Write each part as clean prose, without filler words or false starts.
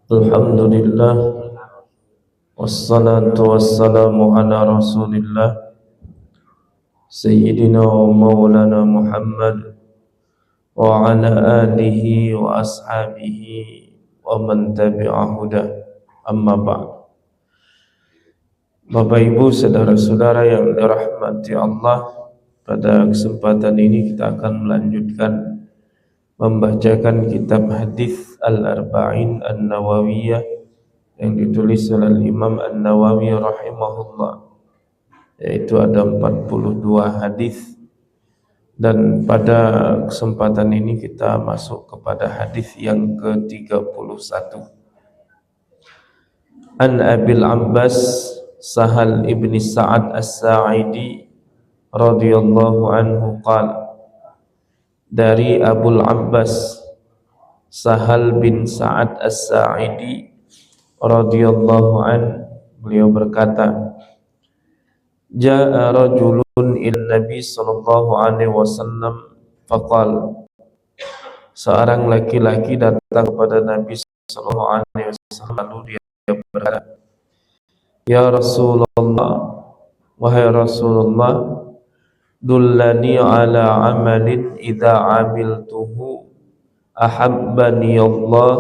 Alhamdulillah, wassalatu wassalamu ala rasulillah Sayyidina wa maulana Muhammad wa ala alihi wa ashabihi wa man tabi'ahuda. Amma ba'd. Bapak Ibu, saudara-saudara yang dirahmati Allah, pada kesempatan ini kita akan melanjutkan membacakan kitab hadis Al-Arba'in An-Nawawiyah yang ditulis oleh Imam An-Nawawi rahimahullah, yaitu ada 42 hadis. Dan pada kesempatan ini kita masuk kepada hadis yang ke-31. An Abil Abbas Sahal ibni Sa'ad As-Sa'idi radhiyallahu anhu qala, dari Abul Abbas Sahal bin Sa'ad As-Sa'idi radhiyallahu an, beliau berkata, Ja'a rajulun ila Nabi sallallahu alaihi wasallam faqal, seorang laki-laki datang kepada Nabi sallallahu alaihi wasallam lalu dia berkata, Ya Rasulullah, wahai Rasulullah, dullani ala amalin idza amiltuhu ahabbani Allah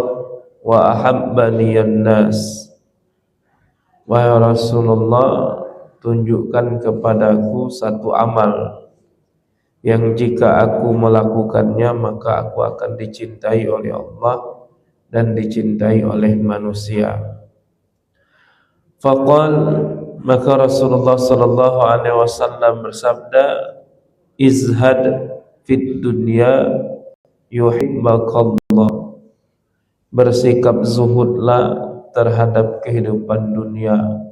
wa ahabbani an-nas. Wahai Rasulullah, tunjukkan kepadaku satu amal yang jika aku melakukannya maka aku akan dicintai oleh Allah dan dicintai oleh manusia. Faqal, maka Rasulullah sallallahu alaihi wasallam bersabda, izhad fid dunya yuhibbakallah, bersikap zuhudlah terhadap kehidupan dunia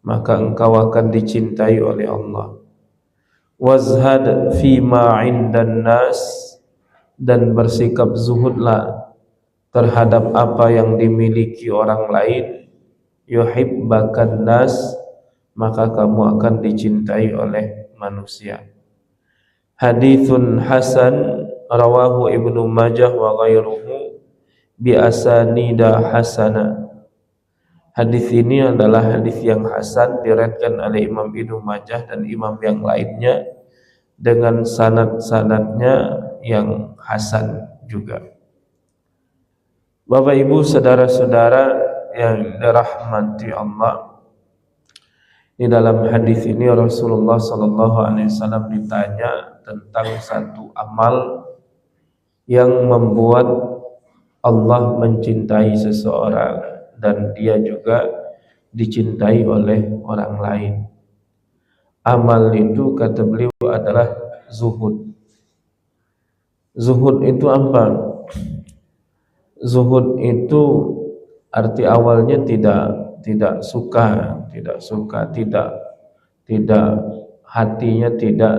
maka engkau akan dicintai oleh Allah. Wazhad fima indan nas, dan bersikap zuhudlah terhadap apa yang dimiliki orang lain. Yuhibbakan nas, maka kamu akan dicintai oleh manusia. Hadithun hasan rawahu Ibnu Majah wa ghairuhu bi asanida hasana. Hadis ini adalah hadis yang hasan, diriwayatkan oleh Imam Ibnu Majah dan imam yang lainnya dengan sanad-sanadnya yang hasan juga. Bapak Ibu, saudara-saudara yang dirahmati Allah, di dalam hadis ini Rasulullah sallallahu alaihi wasallam ditanya tentang satu amal yang membuat Allah mencintai seseorang dan dia juga dicintai oleh orang lain. Amal itu, kata beliau, adalah zuhud. Zuhud itu apa? Zuhud itu arti awalnya tidak suka, hatinya tidak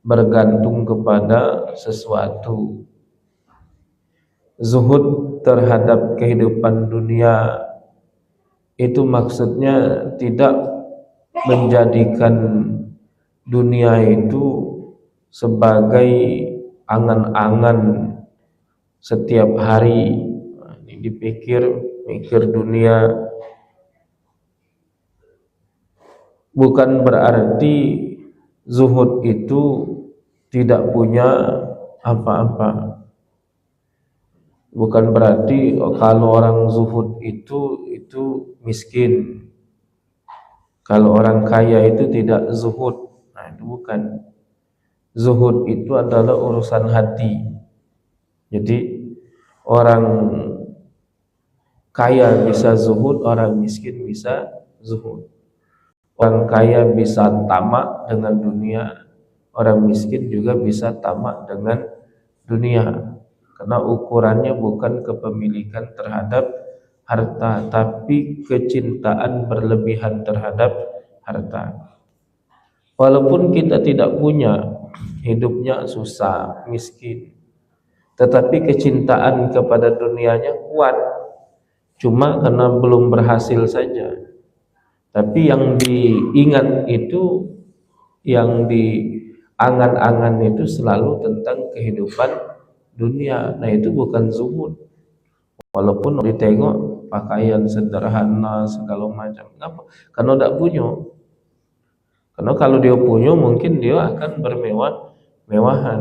bergantung kepada sesuatu. Zuhud terhadap kehidupan dunia itu maksudnya tidak menjadikan dunia itu sebagai angan-angan setiap hari. Mikir dunia, bukan berarti zuhud itu tidak punya apa-apa. Bukan berarti kalau orang zuhud itu miskin. Kalau orang kaya itu tidak zuhud. Nah, itu bukan. Zuhud itu adalah urusan hati. Jadi orang kaya bisa zuhud, orang miskin bisa zuhud. Orang kaya bisa tamak dengan dunia, orang miskin juga bisa tamak dengan dunia. Karena ukurannya bukan kepemilikan terhadap harta, tapi kecintaan berlebihan terhadap harta. Walaupun kita tidak punya, hidupnya susah, miskin, tetapi kecintaan kepada dunianya kuat. Cuma karena belum berhasil saja. Tapi yang diingat itu, yang diangan-angan itu selalu tentang kehidupan dunia. Nah, itu bukan zuhud. walaupun ditengok pakaian sederhana segala macam. Kenapa? Karena tidak punya. Karena kalau dia punya mungkin dia akan bermewah-mewahan.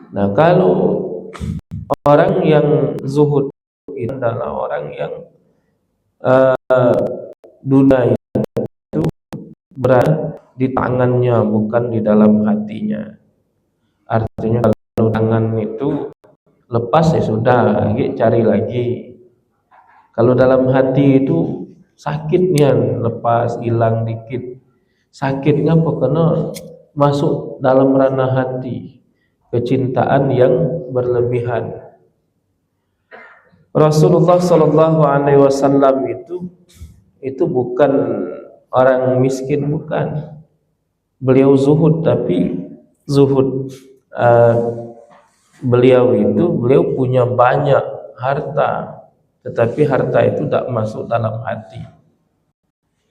Nah, kalau orang yang zuhud itu adalah orang yang dunia itu berada di tangannya, bukan di dalam hatinya. Artinya kalau tangan itu lepas ya sudah, cari lagi. Kalau dalam hati itu sakitnya lepas, hilang dikit. Sakitnya apa? Karena masuk dalam ranah hati, kecintaan yang berlebihan. Rasulullah Shallallahu Alaihi Wasallam itu bukan orang miskin, bukan. Beliau zuhud, tapi zuhud beliau punya banyak harta, tetapi harta itu tidak masuk dalam hati.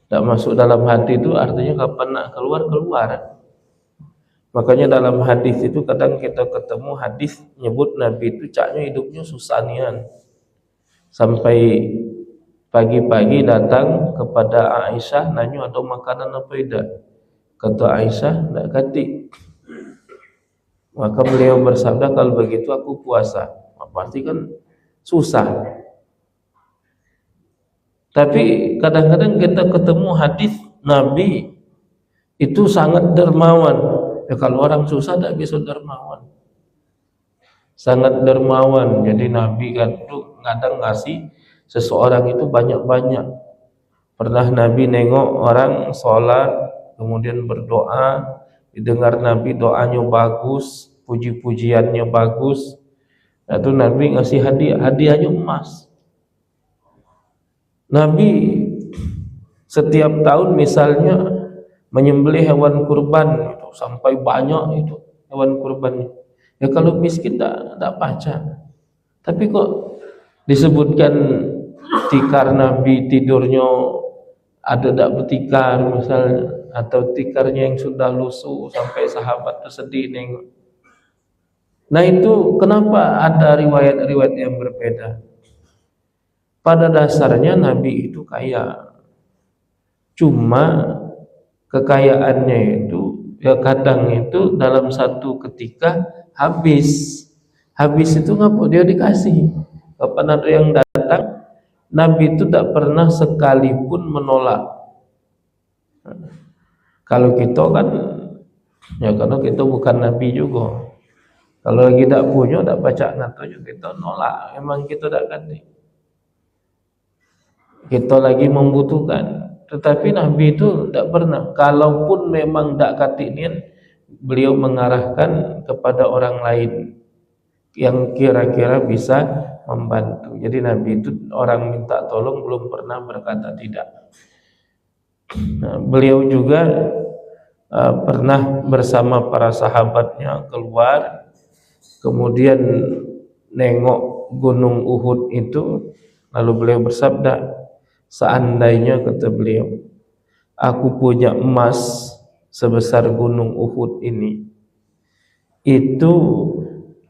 Tidak masuk dalam hati itu artinya kapan nak keluar. Makanya dalam hadis itu kadang kita ketemu hadis nyebut Nabi itu caknya hidupnya susah nian. Sampai pagi-pagi datang kepada Aisyah nanya ada makanan apa tidak. Kata Aisyah tidak katik. Maka beliau bersabda, kalau begitu aku puasa. Pasti kan susah. Tapi kadang-kadang kita ketemu hadis Nabi itu sangat dermawan. Ya, kalau orang susah tidak bisa dermawan. Sangat dermawan. Jadi Nabi kan itu kadang ngasih seseorang itu banyak-banyak. Pernah Nabi nengok orang sholat kemudian berdoa, didengar Nabi doanya bagus, puji-pujiannya bagus. Lalu Nabi ngasih hadiahnya emas. Nabi setiap tahun misalnya menyembelih hewan kurban itu sampai banyak itu hewan kurbannya. Ya kalau miskin tidak baca. Tapi kok disebutkan tikar Nabi tidurnya ada tidak bertikar misalnya, atau tikarnya yang sudah lusuh sampai sahabat itu sedih nengok. Nah itu kenapa ada riwayat-riwayat yang berbeda? Pada dasarnya Nabi itu kaya, cuma kekayaannya itu ya kadang itu dalam satu ketika habis itu ngapa dia dikasih. Kapan ada yang datang, Nabi itu tak pernah sekalipun menolak. Kalau kita kan ya karena kita bukan Nabi juga. Kalau lagi tak punya, tak baca nato juga kita nolak. Memang kita tak ganti. Kita lagi membutuhkan. Tetapi Nabi itu tak pernah. Kalaupun memang tak katinian, beliau mengarahkan kepada orang lain yang kira-kira bisa membantu. Jadi Nabi itu orang minta tolong belum pernah berkata tidak. Nah, beliau juga pernah bersama para sahabatnya keluar, kemudian nengok gunung Uhud itu, lalu beliau bersabda, seandainya kata beliau, aku punya emas sebesar gunung Uhud ini, itu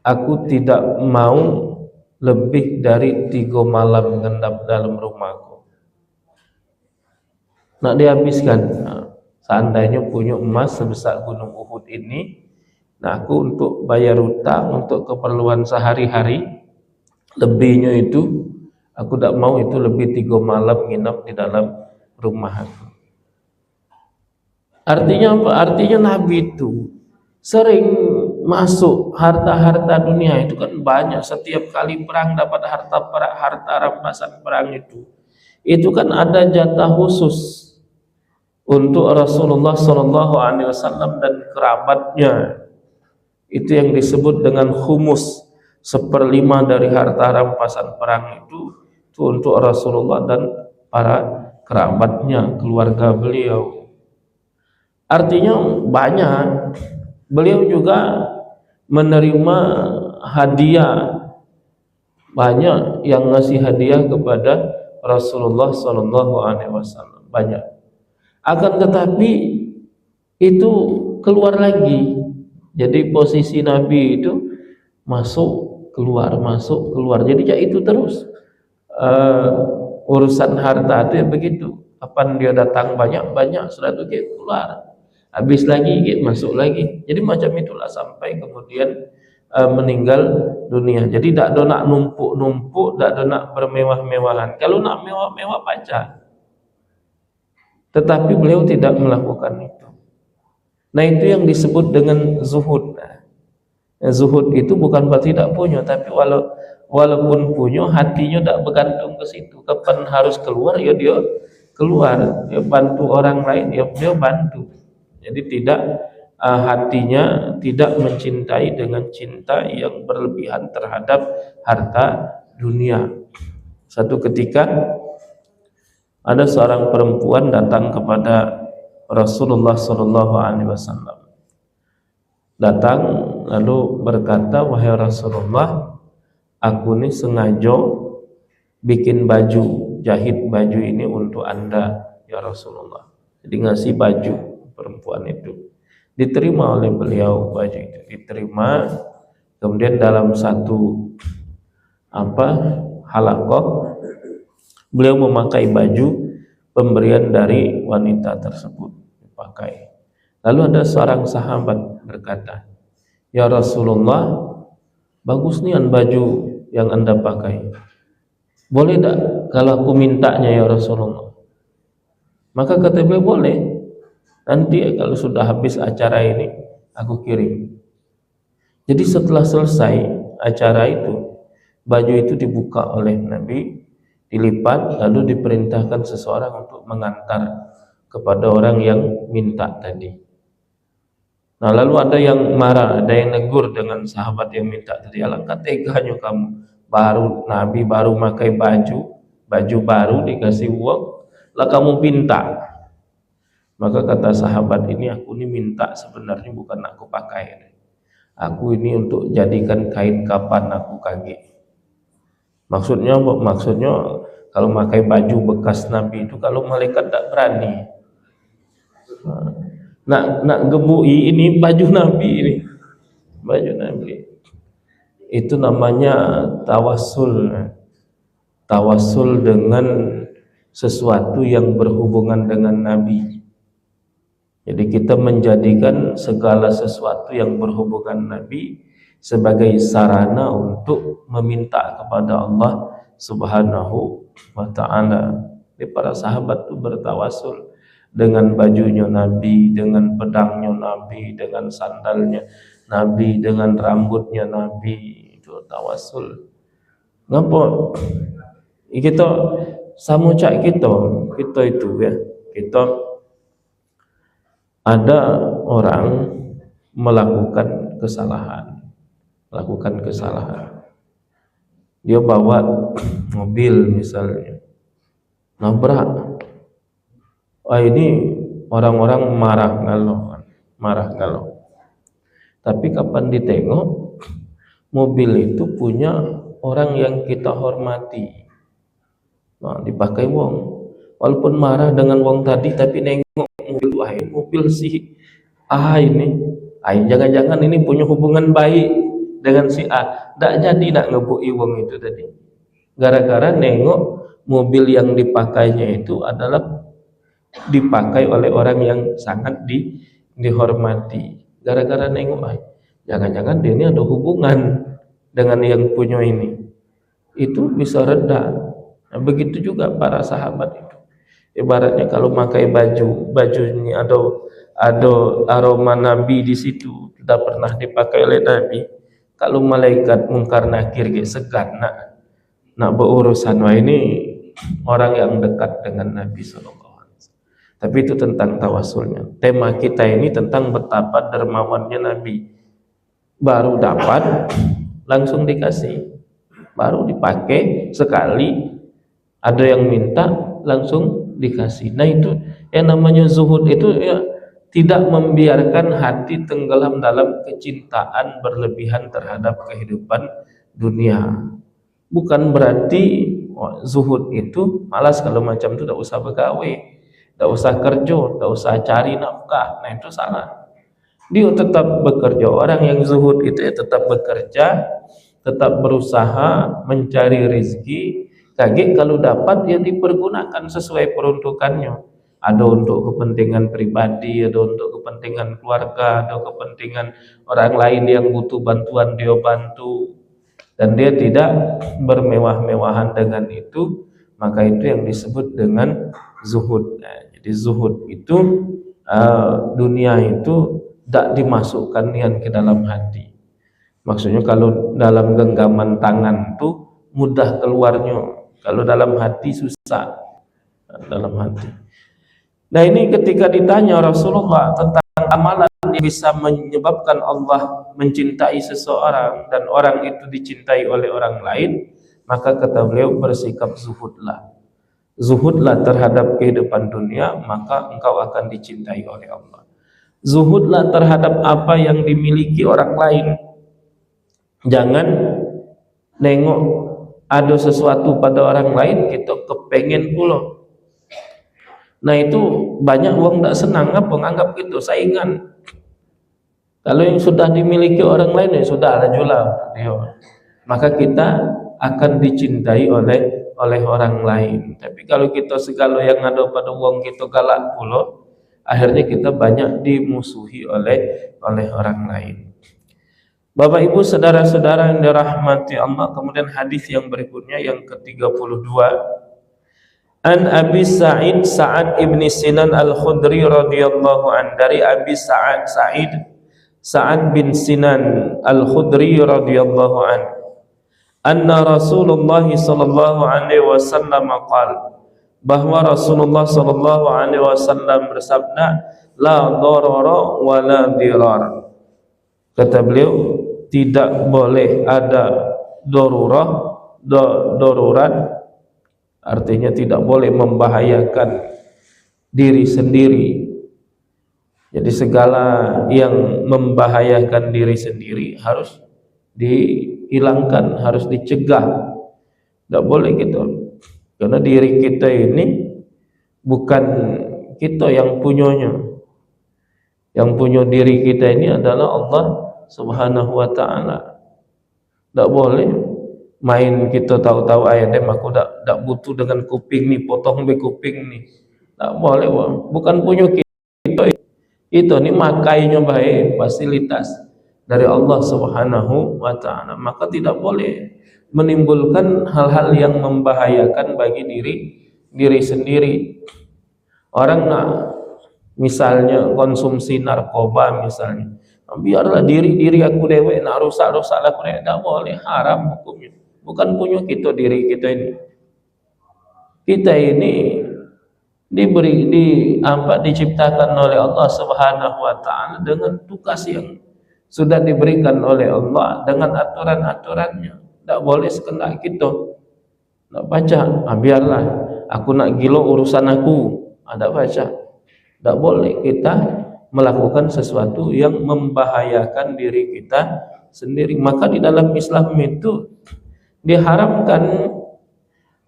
aku tidak mau lebih dari 3 malam ngendap dalam rumahku. Nak dihabiskan. Nah, seandainya punya emas sebesar gunung Uhud ini, nah aku untuk bayar utang, untuk keperluan sehari-hari, lebihnya itu aku tidak mau itu lebih 3 malam nginap di dalam rumah aku. Artinya apa? Artinya Nabi itu sering masuk harta-harta dunia itu kan banyak. Setiap kali perang dapat harta rampasan perang itu kan ada jatah khusus untuk Rasulullah SAW dan kerabatnya. Itu yang disebut dengan khumus, 1/5 dari harta rampasan perang itu untuk Rasulullah dan para kerabatnya, keluarga beliau. Artinya banyak. Beliau juga menerima hadiah, banyak yang ngasih hadiah kepada Rasulullah SAW, banyak. Akan tetapi itu keluar lagi. Jadi posisi Nabi itu masuk keluar masuk keluar, jadi ya itu terus. Urusan harta itu ya begitu, kapan dia datang banyak sudah itu dia keluar, habis lagi dia masuk lagi, jadi macam itulah sampai kemudian meninggal dunia. Jadi tak ada nak numpuk-numpuk, tak ada nak bermewah-mewahan. Kalau nak mewah-mewah baca, tetapi beliau tidak melakukan itu. Nah, itu yang disebut dengan zuhud. Zuhud itu bukan berarti tidak punya, tapi walaupun punya, hatinya tidak bergantung ke situ. Kapan harus keluar, ya dia keluar. Dia bantu orang lain, ya dia bantu. Jadi tidak hatinya tidak mencintai dengan cinta yang berlebihan terhadap harta dunia. Satu ketika ada seorang perempuan datang kepada Rasulullah SAW. Datang lalu berkata, wahai Rasulullah, aku ini sengaja bikin baju, jahit baju ini untuk Anda ya Rasulullah. Jadi ngasih baju perempuan itu. Diterima oleh beliau baju itu, diterima. Kemudian dalam satu halaqah, beliau memakai baju pemberian dari wanita tersebut dipakai. Lalu ada seorang sahabat berkata, ya Rasulullah, bagus nih baju yang Anda pakai. Boleh tak kalau aku mintanya ya Rasulullah? Maka kata beliau, boleh. Nanti kalau sudah habis acara ini aku kirim. Jadi setelah selesai acara itu, baju itu dibuka oleh Nabi, dilipat, lalu diperintahkan seseorang untuk mengantar kepada orang yang minta tadi. Nah, lalu ada yang marah, ada yang negur dengan sahabat yang minta tadi, alangkah teganya kamu, Nabi baru pakai baju baru dikasih uang, lah kamu pinta. Maka kata sahabat ini, aku ini minta sebenarnya bukan aku pakai, aku ini untuk jadikan kain kapan aku kaget. Maksudnya kalau pakai baju bekas Nabi itu, kalau malaikat tak berani. Nak gebui ini baju Nabi ini, baju Nabi. Itu namanya tawasul dengan sesuatu yang berhubungan dengan Nabi. Jadi kita menjadikan segala sesuatu yang berhubungan Nabi sebagai sarana untuk meminta kepada Allah Subhanahu wa ta'ala. Jadi para sahabat itu bertawasul dengan bajunya Nabi, dengan pedangnya Nabi, dengan sandalnya Nabi, dengan rambutnya Nabi. Itu tawasul. Ngapa? Kita samucak kita itu ya. Kita ada orang melakukan kesalahan. Dia bawa mobil misalnya, nabrak. Ini orang-orang marah galau. Tapi kapan ditengok, mobil itu punya orang yang kita hormati. Nah, dipakai wong. Walaupun marah dengan wong tadi, tapi nengok mobil si A ini. Jangan-jangan ini punya hubungan baik dengan si A. Tak jadi nak ngebui wong itu tadi. Gara-gara nengok mobil yang dipakainya itu adalah dipakai oleh orang yang sangat dihormati. Gara-gara nengok, jangan-jangan dia ini ada hubungan dengan yang punya ini. Itu bisa reda. Nah, begitu juga para sahabat itu. Ibaratnya kalau pakai baju ini ada aroma Nabi di situ, tidak pernah dipakai oleh Nabi. Kalau malaikat mungkar nakir segan nak berurusan, ini orang yang dekat dengan Nabi SAW. Tapi itu tentang tawasulnya. Tema kita ini tentang betapa dermawannya Nabi. Baru dapat langsung dikasih, baru dipakai sekali, ada yang minta langsung dikasih. Nah, itu yang namanya zuhud, itu ya tidak membiarkan hati tenggelam dalam kecintaan berlebihan terhadap kehidupan dunia. Bukan berarti zuhud itu malas, kalau macam itu tidak usah begawe, tidak usah kerja, tidak usah cari nafkah. Nah, itu salah. Dia tetap bekerja. Orang yang zuhud itu ya tetap bekerja, tetap berusaha mencari rezeki. Kaget kalau dapat ya dipergunakan sesuai peruntukannya. Ada untuk kepentingan pribadi, ada untuk kepentingan keluarga, ada kepentingan orang lain yang butuh bantuan dia bantu, dan dia tidak bermewah-mewahan dengan itu, maka itu yang disebut dengan zuhud. Nah, jadi zuhud itu dunia itu tidak dimasukkan niat ke dalam hati. Maksudnya kalau dalam genggaman tangan itu mudah keluarnya, kalau dalam hati susah. Dalam hati. Nah, ini ketika ditanya Rasulullah tentang amalan yang bisa menyebabkan Allah mencintai seseorang dan orang itu dicintai oleh orang lain, maka kata beliau, bersikap zuhudlah. Zuhudlah terhadap kehidupan dunia, maka engkau akan dicintai oleh Allah. Zuhudlah terhadap apa yang dimiliki orang lain. Jangan nengok ada sesuatu pada orang lain kita kepengen pula. Nah, itu banyak orang tak senang, apa menganggap itu saingan. Kalau yang sudah dimiliki orang lain ya sudah lah jual dia, maka kita akan dicintai oleh orang lain. Tapi kalau kita segala yang ada pada uang kita galak pula, akhirnya kita banyak dimusuhi oleh orang lain. Bapak Ibu saudara-saudara yang dirahmati Allah, kemudian hadis yang berikutnya yang ke-32. An Abi Sa'id Sa'ad ibn Sinan Al-Khudri radhiyallahu an, dari Abi Sa'ad bin Sinan Al-Khudri radhiyallahu an, anna Rasulullah sallallahu alaihi wasallam qala, bahwa Rasulullah sallallahu alaihi wasallam bersabda, la darara wa la dirar. Kata beliau, tidak boleh ada darurat, artinya tidak boleh membahayakan diri sendiri. Jadi segala yang membahayakan diri sendiri harus dihilangkan, harus dicegah. Tidak boleh gitu. Karena diri kita ini bukan kita yang punyanya. Yang punya diri kita ini adalah Allah Subhanahu wa ta'ala. Tak boleh main kita tahu-tahu ayat dem aku tak butuh dengan kuping ni, potong be kuping ni. Tak boleh, bukan punya kita. Itu ni makainya baik, fasilitas dari Allah Subhanahu wa ta'ala. Maka tidak boleh menimbulkan hal-hal yang membahayakan bagi diri sendiri. Orang nak misalnya konsumsi narkoba misalnya, biarlah diri aku dewek nak rusak aku dewek, tak boleh, haram hukumnya. Bukan punya kita diri kita ini. Kita ini diciptakan oleh Allah Subhanahu wa ta'ala dengan tugas yang sudah diberikan oleh Allah dengan aturan-aturannya. Tak boleh sekendak kita nak baca, biarlah aku nak gila urusan aku, ada baca. Tak boleh kita melakukan sesuatu yang membahayakan diri kita sendiri. Maka di dalam Islam itu diharamkan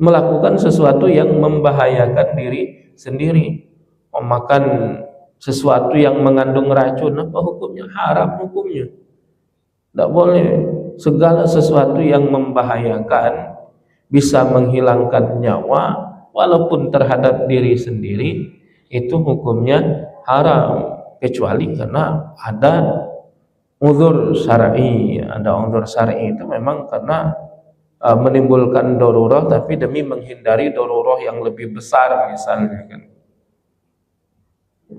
melakukan sesuatu yang membahayakan diri sendiri. Memakan sesuatu yang mengandung racun, apa hukumnya? Haram hukumnya. Tak boleh. Segala sesuatu yang membahayakan, bisa menghilangkan nyawa walaupun terhadap diri sendiri, itu hukumnya haram, kecuali karena ada uzur syar'i. Ada uzur syar'i itu memang karena menimbulkan darurah, tapi demi menghindari darurah yang lebih besar. Misalnya kan,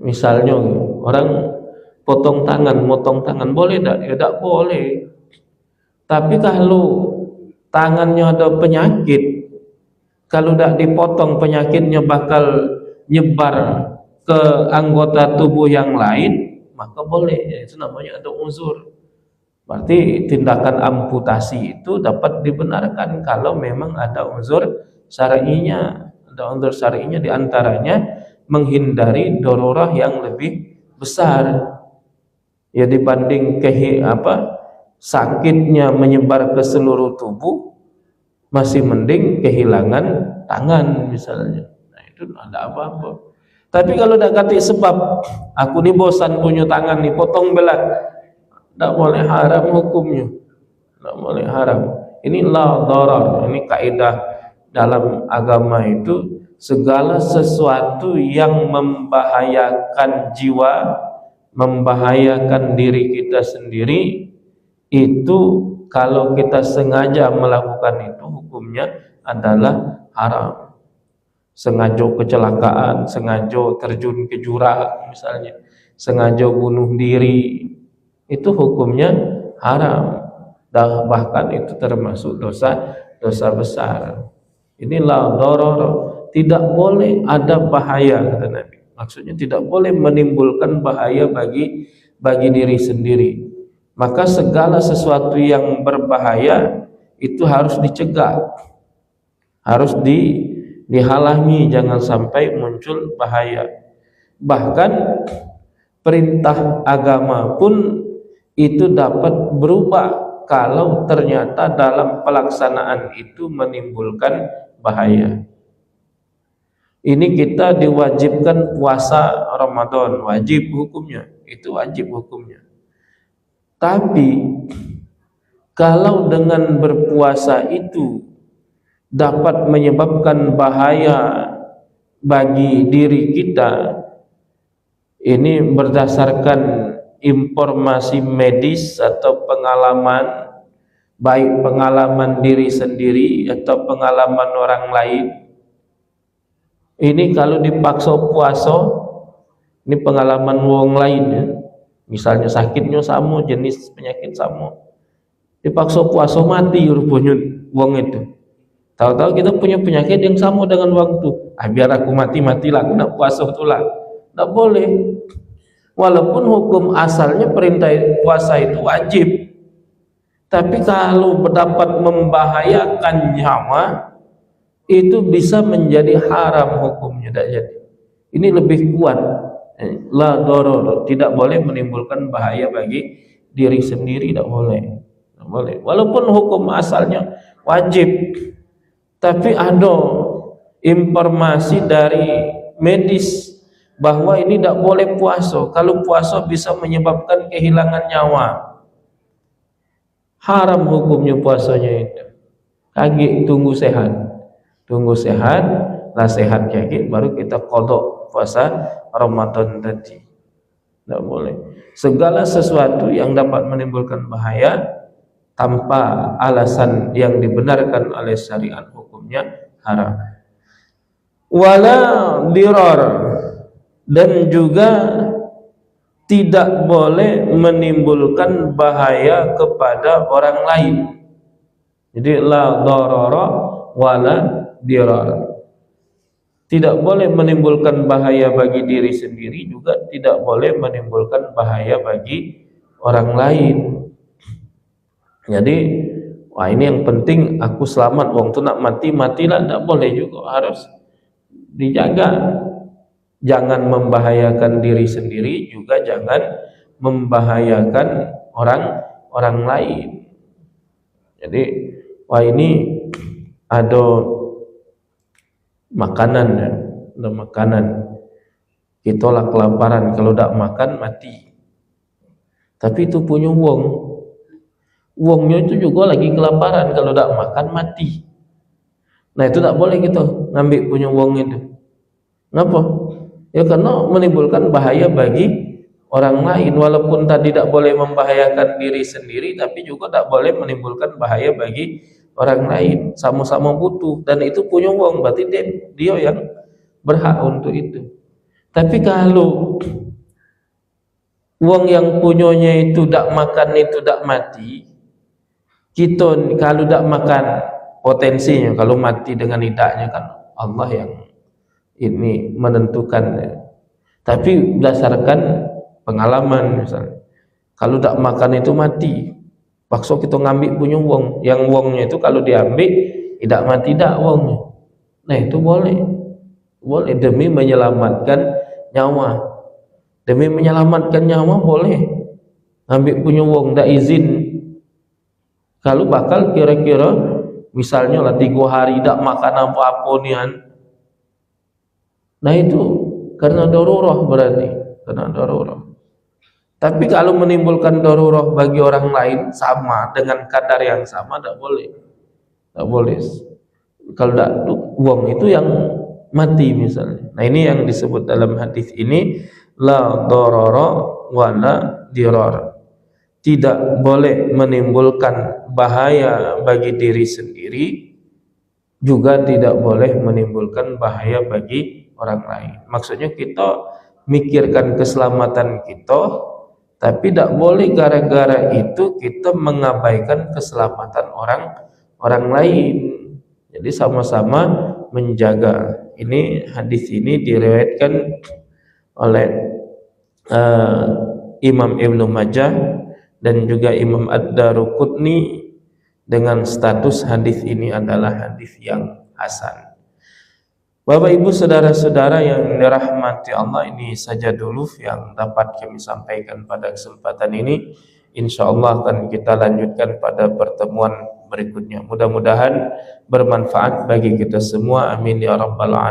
misalnya orang motong tangan boleh tak? Ya tak boleh. Tapi kalau tangannya ada penyakit, kalau tak dipotong penyakitnya bakal nyebar ke anggota tubuh yang lain, maka boleh. Itu namanya ada uzur. Berarti tindakan amputasi itu dapat dibenarkan kalau memang ada uzur syar'inya. Ada uzur syar'inya, diantaranya menghindari darurah yang lebih besar. Ya, dibanding sakitnya menyebar ke seluruh tubuh, masih mending kehilangan tangan misalnya. Nah, itu ada apa-apa. Tapi kalau tak kati sebab aku ni bosan punya tangan ni, potong belah, tak boleh, haram hukumnya. Tidak boleh, haram. Ini la darar. Ini kaidah dalam agama itu, segala sesuatu yang membahayakan jiwa, membahayakan diri kita sendiri, itu kalau kita sengaja melakukan itu, hukumnya adalah haram. Sengaja kecelakaan, sengaja terjun ke jurang misalnya, sengaja bunuh diri, itu hukumnya haram. Bahkan itu termasuk dosa besar. Inilah darar, tidak boleh ada bahaya, kata Nabi. Maksudnya tidak boleh menimbulkan bahaya bagi diri sendiri. Maka segala sesuatu yang berbahaya itu harus dicegah, harus dihalangi, jangan sampai muncul bahaya. Bahkan perintah agama pun itu dapat berubah kalau ternyata dalam pelaksanaan itu menimbulkan bahaya. Ini kita diwajibkan puasa Ramadan, wajib hukumnya, itu wajib hukumnya. Tapi kalau dengan berpuasa itu dapat menyebabkan bahaya bagi diri kita, ini berdasarkan informasi medis atau pengalaman, baik pengalaman diri sendiri atau pengalaman orang lain. Ini kalau dipaksa puasa, ini pengalaman wong lain ya. Misalnya sakitnya sama, jenis penyakit sama, dipaksa puasa mati rupanya wong itu. Tahu-tahu kita punya penyakit yang sama dengan wong itu. Biar aku mati-matilah, aku nak puasa itulah. Tak boleh. Walaupun hukum asalnya perintah puasa itu wajib, tapi kalau dapat membahayakan nyawa, itu bisa menjadi haram hukumnya. Tak jadi. Ini lebih kuat. La darar, tidak boleh menimbulkan bahaya bagi diri sendiri, tak boleh. Tak boleh. Walaupun hukum asalnya wajib, tapi ada informasi dari medis bahwa ini tidak boleh puasa. Kalau puasa bisa menyebabkan kehilangan nyawa, haram hukumnya puasanya itu. Kaki tunggu sehat, lah sehat kaki baru kita qada puasa Ramadan tadi. Tidak boleh. Segala sesuatu yang dapat menimbulkan bahaya tanpa alasan yang dibenarkan oleh syariat, hukumnya haram. Wala dirar, dan juga tidak boleh menimbulkan bahaya kepada orang lain. Jadi la darara wala dirar, tidak boleh menimbulkan bahaya bagi diri sendiri, juga tidak boleh menimbulkan bahaya bagi orang lain. Jadi ini yang penting, aku selamat, wong tu nak matilah, tidak boleh juga, harus dijaga. Jangan membahayakan diri sendiri, juga jangan membahayakan orang lain. Jadi ini ada makanan ya, ada makanan. Kita lah kelaparan, kalau tak makan mati. Tapi itu punya wongnya itu juga lagi kelaparan, kalau tak makan mati. Nah itu tak boleh kita ngambil punya wong itu. Kenapa? Ya karena menimbulkan bahaya bagi orang lain. Walaupun tadi tidak boleh membahayakan diri sendiri, tapi juga tak boleh menimbulkan bahaya bagi orang lain. Sama-sama butuh, dan itu punya wong, berarti dia yang berhak untuk itu. Tapi kalau wong yang punyanya itu tak makan, itu tak mati, kita kalau tak makan, potensinya kalau mati dengan tidaknya kan Allah yang ini menentukannya. Tapi berdasarkan pengalaman, misalnya kalau tak makan itu mati, paksa kita ngambil punya wong, yang wongnya itu kalau diambil tidak mati tak wongnya. Nah itu boleh demi menyelamatkan nyawa, boleh ambil punya wong, tak izin. Kalau bakal kira-kira misalnya lah 3 hari tak makan apa-apa nian, nah itu karena darurat, berarti karena darurat. Tapi kalau menimbulkan darurah bagi orang lain sama dengan kadar yang sama, tidak boleh. Tidak boleh. Kalau tidak, uang itu yang mati misalnya. Nah ini yang disebut dalam hadis ini, la darara wa la dirar. Tidak boleh menimbulkan bahaya bagi diri sendiri, juga tidak boleh menimbulkan bahaya bagi orang lain. Maksudnya kita mikirkan keselamatan kita, tapi tidak boleh gara-gara itu kita mengabaikan keselamatan orang lain. Jadi sama-sama menjaga. Ini hadis ini diriwayatkan oleh Imam Ibnu Majah dan juga Imam Ad-Daruqutni dengan status hadis ini adalah hadis yang hasan. Bapak Ibu saudara-saudara yang dirahmati Allah, ini saja dulu yang dapat kami sampaikan pada kesempatan ini. InsyaAllah akan kita lanjutkan pada pertemuan berikutnya. Mudah-mudahan bermanfaat bagi kita semua. Amin ya rabbal alamin.